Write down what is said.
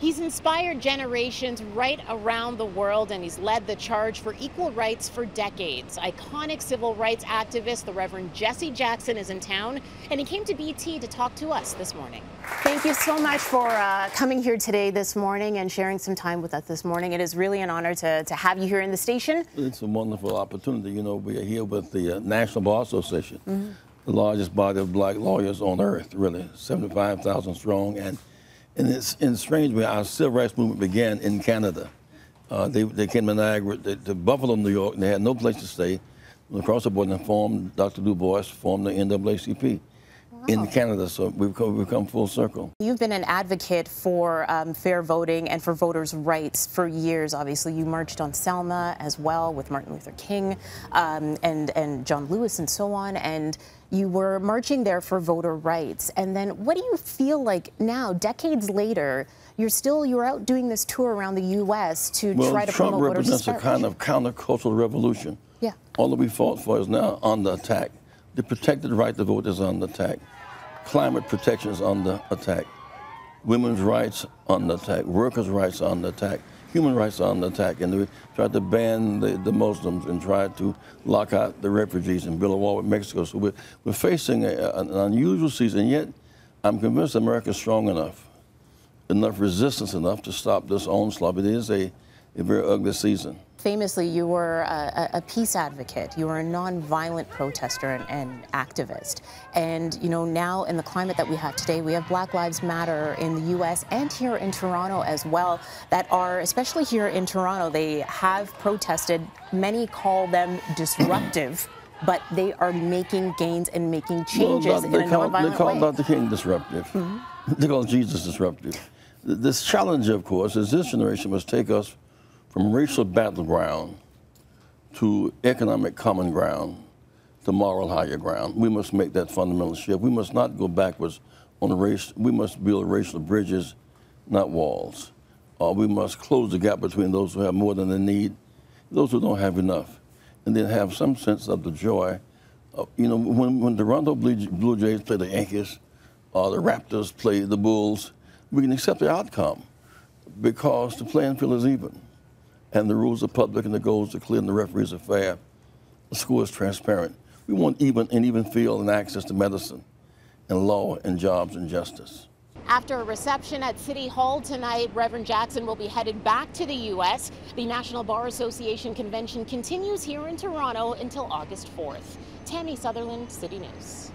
He's inspired generations right around the world, and he's led the charge for equal rights for decades. Iconic civil rights activist, the Reverend Jesse Jackson, is in town, and he came to BT to talk to us this morning. Thank you so much for coming here today this morning and sharing some time with us this morning. It is really an honor to have you here in the station. It's a wonderful opportunity. You know, we are here with the National Bar Association, the largest body of black lawyers on earth, really, 75,000 strong. And it's in a strange way, our civil rights movement began in Canada. They came to Niagara, to Buffalo, New York, and they had no place to stay. Across the border, and formed, Dr. Du Bois formed the NAACP. In Canada, so we've come full circle. You've been an advocate for fair voting and for voters' rights for years, obviously. You marched on Selma as well with Martin Luther King and John Lewis and so on, and you were marching there for voter rights. And then what do you feel like now, decades later, you're out doing this tour around the U.S. to try to promote voters' rights? Trump represents a kind of countercultural revolution. Yeah. All that we fought for is now under attack. The protected right to vote is under attack. Climate protection is under attack. Women's rights under attack. Workers' rights under attack. Human rights are under attack. And we tried to ban the Muslims and tried to lock out the refugees and build a wall with Mexico. So we're facing an unusual season, yet I'm convinced America is strong enough resistance enough to stop this onslaught. It is a very ugly season. Famously, you were a peace advocate. You were a nonviolent protester and activist. And, you know, now in the climate that we have today, we have Black Lives Matter in the U.S. and here in Toronto as well that are, especially here in Toronto, they have protested. Many call them disruptive, but they are making gains and making changes in a nonviolent way. They call Dr. King disruptive. They call Jesus disruptive. This challenge, of course, is this generation must take us from racial battleground to economic common ground to moral higher ground. We must make that fundamental shift. We must not go backwards on the race. We must build racial bridges, not walls. We must close the gap between those who have more than they need, those who don't have enough, and then have some sense of the joy. You know, when Toronto Blue Jays play the Yankees, or the Raptors play the Bulls, we can accept the outcome because the playing field is even. And the rules are public, and the goals are clear, and the referees are fair. The score is transparent. We want an even field and access to medicine and law and jobs and justice. After a reception at City Hall tonight, Reverend Jackson will be headed back to the U.S. The National Bar Association convention continues here in Toronto until August 4th. Tammie Sutherland, City News.